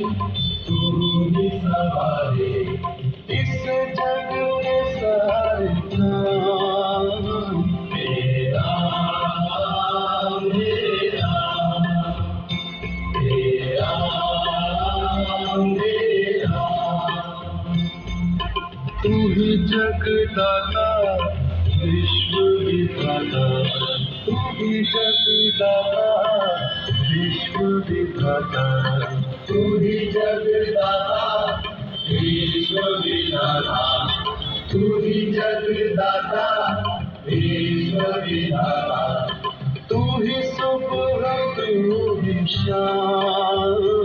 तू ही सवारे इस जग के सारे काम। मेरा मेरा तेरा मेरा, तू ही जगदाता विश्व विधाता, तू ही जगदाता विश्व विधाता, तू ही जगदाता विश्व विधाता, तू ही जगदाता विश्व विधाता, तू ही सुबह तू ही शाम।